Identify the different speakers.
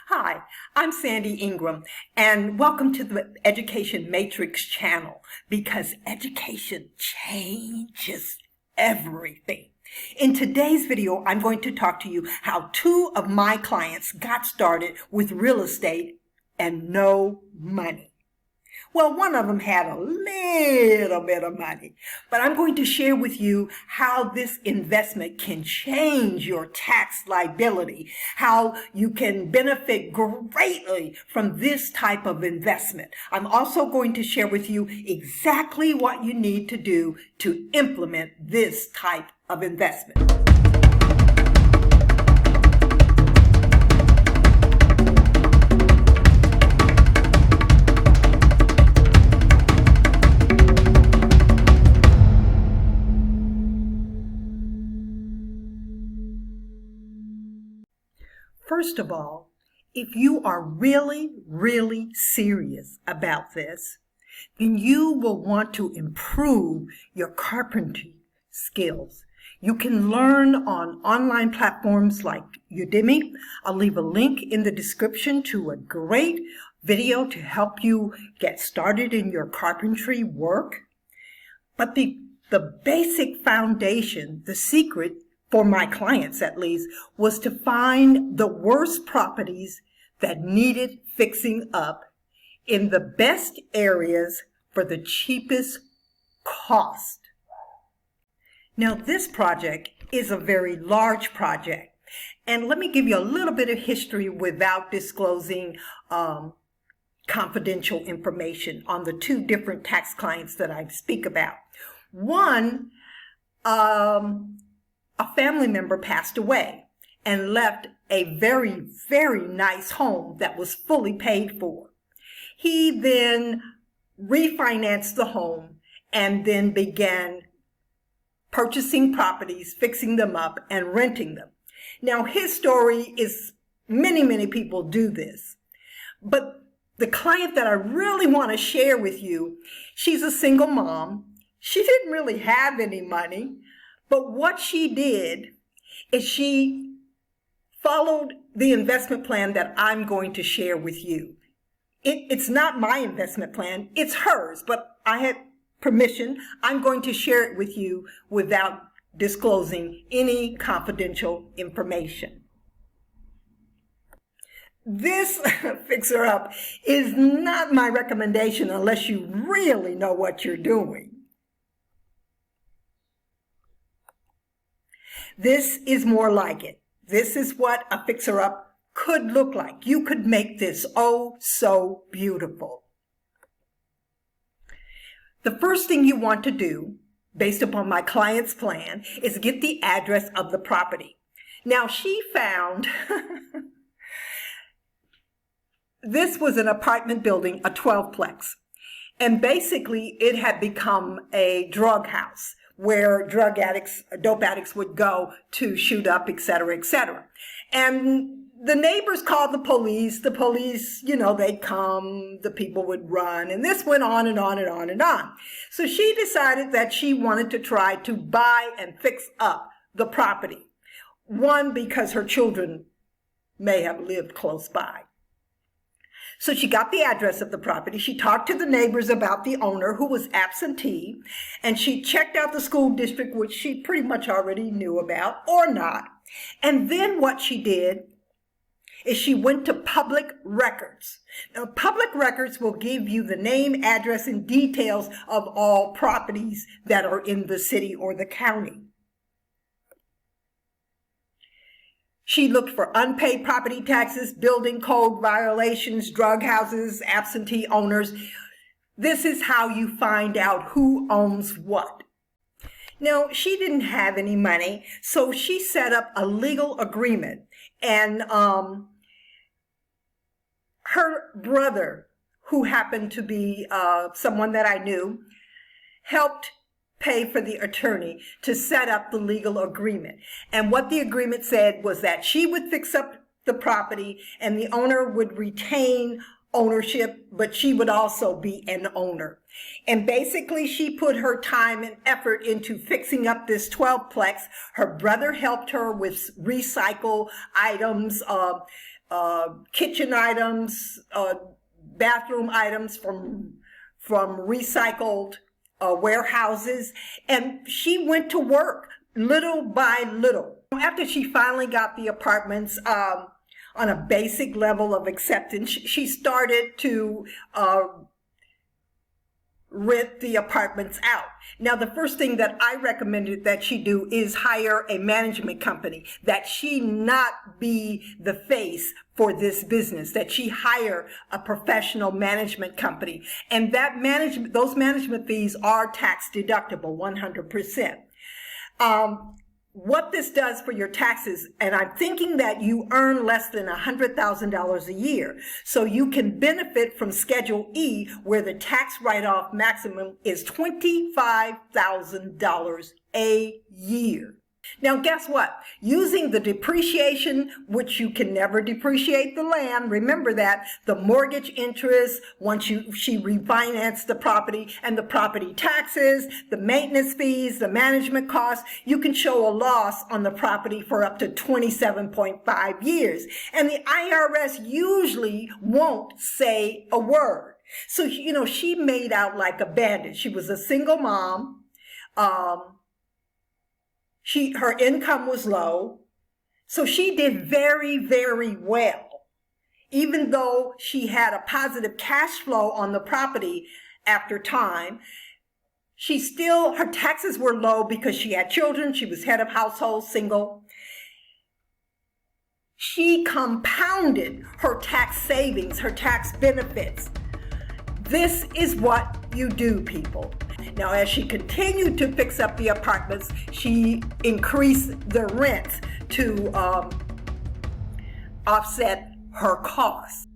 Speaker 1: Hi, I'm Sandy Ingram, and welcome to the Education Matrix channel, because education changes everything. In today's video, I'm going to talk to you how two of my clients got started with real estate and no money. Well, one of them had a little bit of money, but I'm going to share with you how this investment can change your tax liability, how you can benefit greatly from this type of investment. I'm also going to share with you exactly what you need to do to implement this type of investment. First of all, if you are really serious about this, then you will want to improve your carpentry skills. You can learn on online platforms like Udemy. I'll leave a link in the description to a great video to help you get started in your carpentry work. But the basic foundation, the secret, for my clients at least, was to find the worst properties that needed fixing up in the best areas for the cheapest cost. Now, this project is a very large project, and let me give you a little bit of history without disclosing confidential information on the two different tax clients that I speak about. One, a family member passed away and left a very nice home that was fully paid for. He then refinanced the home and then began purchasing properties, fixing them up, and renting them. Now, his story is many people do this. But the client that I really want to share with you, she's a single mom. She didn't really have any money. But what she did is she followed the investment plan that I'm going to share with you. It's not my investment plan, it's hers, but I had permission. I'm going to share it with you without disclosing any confidential information. This fixer-up is not my recommendation unless you really know what you're doing. This is more like it. This is what a fixer-up could look like. You could make this oh so beautiful. The first thing you want to do, based upon my client's plan, is get the address of the property. Now, she found this was an apartment building, a 12-plex, and basically it had become a drug house where drug addicts, dope addicts would go to shoot up, etc., etc. And the neighbors called the police. The police, they'd come, the people would run, and this went on and on and on and on. So she decided that she wanted to try to buy and fix up the property. One, because her children may have lived close by. So she got the address of the property. She talked to the neighbors about the owner, who was absentee, and she checked out the school district, which she pretty much already knew about, or not. And then what she did is she went to public records. Now, public records will give you the name, address, and details of all properties that are in the city or the county. She looked for unpaid property taxes, building code violations, drug houses, absentee owners. This is how you find out who owns what. Now, she didn't have any money, so she set up a legal agreement. And her brother, who happened to be someone that I knew, helped pay for the attorney to set up the legal agreement. And what the agreement said was that she would fix up the property and the owner would retain ownership, but she would also be an owner. And basically she put her time and effort into fixing up this 12-plex. Her brother helped her with recycle items, kitchen items, bathroom items from recycled warehouses, and she went to work little by little. After she finally got the apartments on a basic level of acceptance, she started to rent the apartments out. Now, the first thing that I recommended that she do is hire a management company, that she not be the face for this business, that she hire a professional management company. And those management fees are tax deductible 100%. What this does for your taxes, and I'm thinking that you earn less than $100,000 a year, so you can benefit from Schedule E, where the tax write-off maximum is $25,000 a year. Now, guess what? Using the depreciation, which you can never depreciate the land, remember that, the mortgage interest, once she refinanced the property, and the property taxes, the maintenance fees, the management costs, you can show a loss on the property for up to 27.5 years. And the IRS usually won't say a word. So, she made out like a bandit. She was a single mom. Her income was low, so she did very, very well. Even though she had a positive cash flow on the property after time, her taxes were low because she had children, she was head of household, single. She compounded her tax savings, her tax benefits. This is what you do, people. Now, as she continued to fix up the apartments, she increased the rents to offset her costs.